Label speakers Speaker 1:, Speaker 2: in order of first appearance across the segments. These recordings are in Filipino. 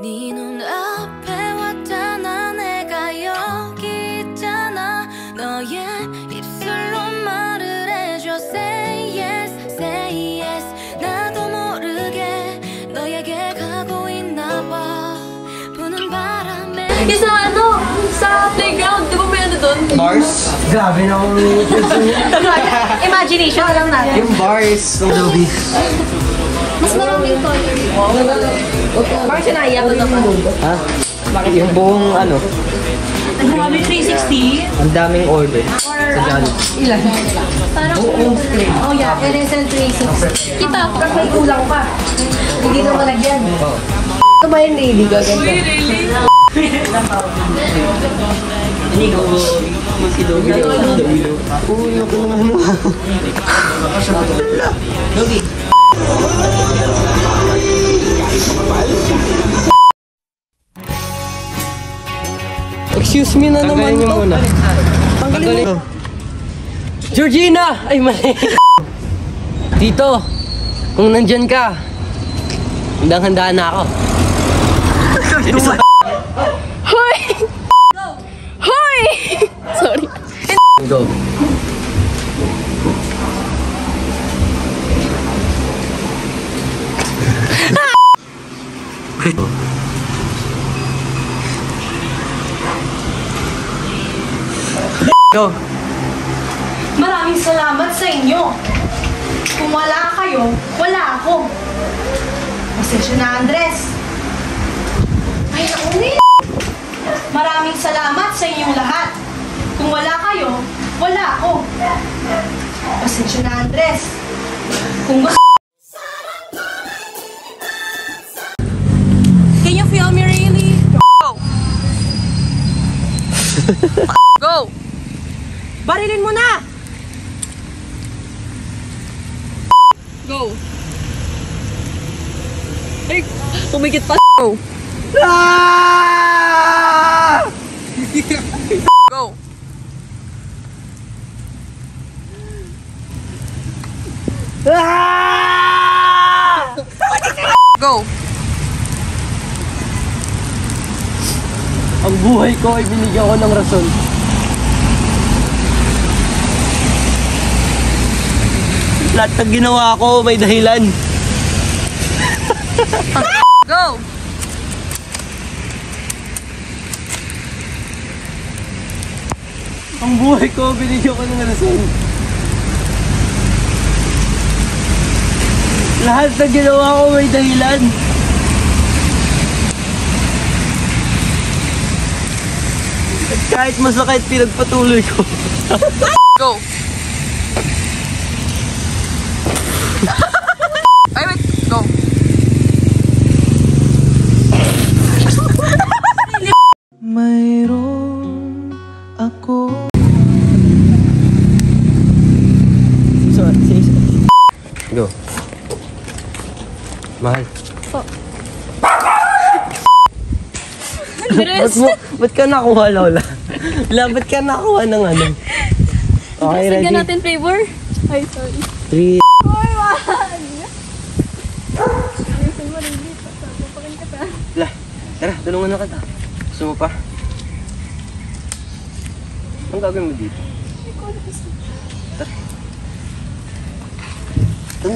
Speaker 1: 네 눈앞에 왔잖아. 내가 여기 있잖아. 너의 입술로 말을 해줘. Say yes, say yes. 나도 모르게 너에게 가고 있나봐. 부는 바람에
Speaker 2: Yung sa playground, di ba may ano doon?
Speaker 3: Bars? Grabe na akong
Speaker 2: Imagination lang natin.
Speaker 3: yung bars ng Adobe.
Speaker 2: Mas maraming color. Parang sinaya ko naman.
Speaker 3: Ha? Yung buong ano,
Speaker 2: Nag-grabe 360.
Speaker 3: ang daming order sa Jollibee.
Speaker 2: Ilan? Parang oh yeah, NSL 360. Kita, parang may kulang pa. Hindi na malagyan. Ito ba yung really gaganda? Uy, really?
Speaker 3: Hindi ko mag-idobi daw. Uy, ako naman ano. Dogi. Excuse me na naman to. Tanggalin mo. Georgina! Ay, mali. Tito, kung nandyan ka, handang-handaan na ako.
Speaker 2: Hoy! Hoy! Sorry.
Speaker 3: Go. Go.
Speaker 2: Maraming salamat sa inyo. Kung wala kayo, wala ako. Pasensya na, Andres. Ay, nakunin! Maraming salamat sa inyong lahat. Kung wala kayo, wala ako. Pasensya na, Andres. Kung gusto... Can you feel me, really? Go! Go! Barilin mo na! Go! Ay, tumigit pa. Go!
Speaker 3: Ah!
Speaker 2: Go!
Speaker 3: Ah!
Speaker 2: Go!
Speaker 3: Ang buhay ko ay binigyan ko ng rason. Lahat ng ginawa ko may dahilan.
Speaker 2: Go!
Speaker 3: Ang buhay ko binigyan ko ng rason. Lahat ng ginawa ko may dahilan. At kahit masakit pinagpatuloy ko.
Speaker 2: Go! Ay, wait! Go!
Speaker 3: Mayroon ako. Sorry. Go. Mahal.
Speaker 2: Andres!
Speaker 3: Ba't ka nakuha, Lola? Lola, ba't ka nakuha ng ano? Okay, ready?
Speaker 2: Sige natin flavor. Ay, sorry.
Speaker 3: 3.
Speaker 2: Ay, wag!
Speaker 3: La, tara, tulungan na kita. Gusto mo pa? Anong gagawin mo dito? Tara.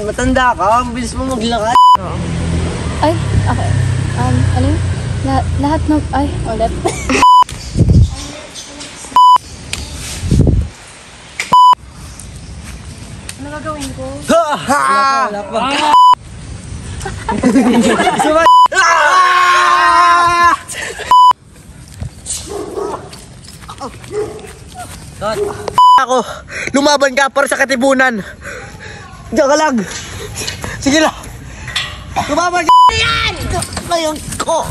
Speaker 3: Matanda ka, mabilis mo maglakad.
Speaker 4: Ay, okay. Ano yun? Lahat ng... Ay, ulit.
Speaker 2: Ano gagawin ko?
Speaker 3: Wala pa. Sumay! Ako, lumaban ka para sa katipunan. Diyan ka lang. Sige lang. Lumaban ka. Yan! Ngayon ko.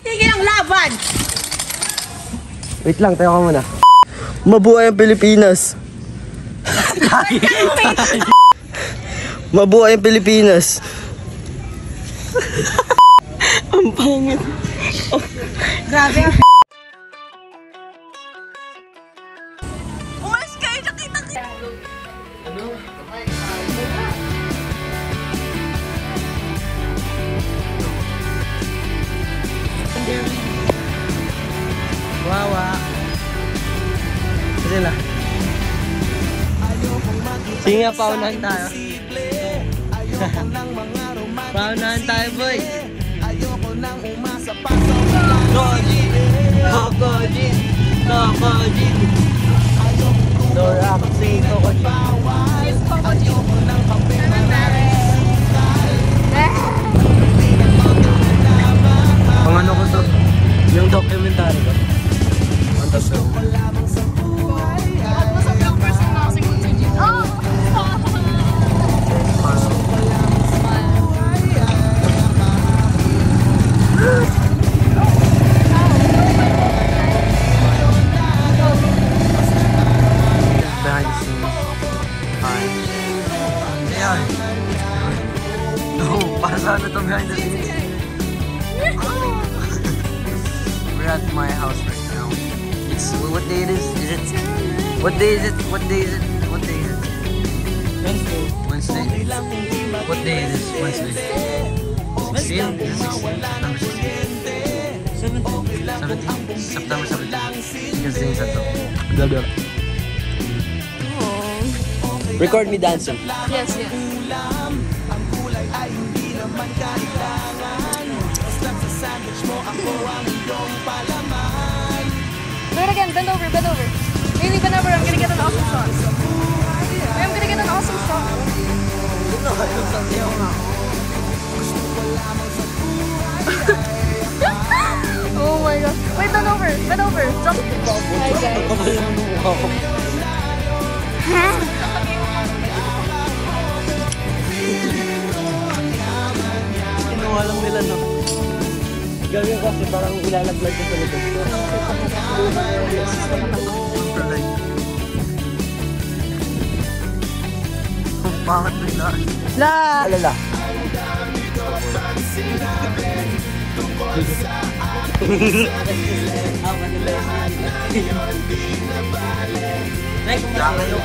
Speaker 2: Sige ang laban!
Speaker 3: Wait lang, tayo ka muna. Mabuhay ang Pilipinas. Mabuhay ang Pilipinas. Ang pangit.
Speaker 2: Grabe. Umalis kayo, nakita kita.
Speaker 3: Ano? Sige nga, paunahan tayo. Paunahan tayo, boy. Kokojin! Kokojin! Dorak, say Kokojin. Ang ano ko to? Yung documentary ko. Ang tapos ko. Behind the scenes. Fine. Ayan. No, para saan ito behind the scenes? We're at my house right now. It's what day it is? What day is it? What day is it? What day is it? Wednesday. Wednesday. What day is it? Wednesday. 16? Is it 16? September 16. 17? September 17. Because day is that though. Gabi. Record me dancing.
Speaker 4: Yes, yes. Do it again, bend over, bend over. Really bend over, I'm gonna get an awesome shot. I'm gonna get an awesome shot. Oh my god. Wait, bend over, jump. Hi guys.
Speaker 3: Kinuha lang nila, no? Gawin kasi parang ilalaglag ko sa likod. Super light. Ang pangat nila. La! Alala. Next, kaya yung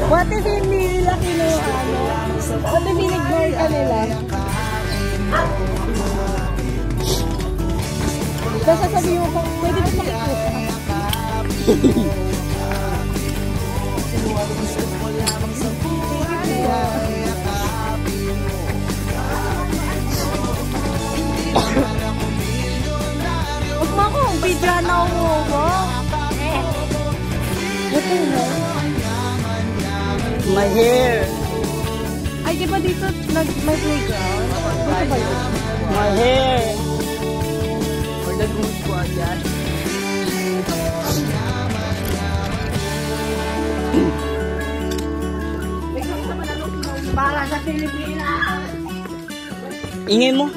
Speaker 2: What if hindi nila kinuha, ano? What if in-ignore ka nila? Tapos sasabihin mo kung pwede ba makikuha? Huwag mo akong video na umuha. What the hell?
Speaker 3: my hair.
Speaker 2: Ay, di ba dito may playground? Dito ba yun?
Speaker 3: My hair. Or nag-uus ko agad.
Speaker 2: Para sa Pilipinas!
Speaker 3: Ingay mo.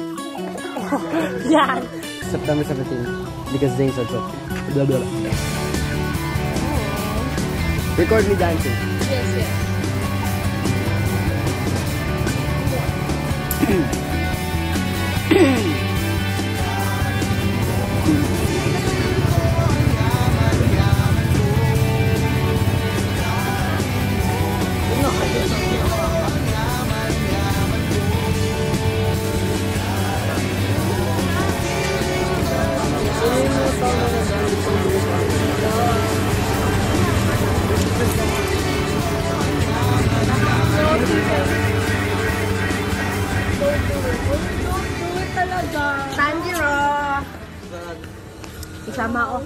Speaker 2: Yan!
Speaker 3: September 17. Because Zane's on top. Blah blah blah. Record me dancing.
Speaker 4: Yes, yes.
Speaker 2: Tanjiro! Isama ako.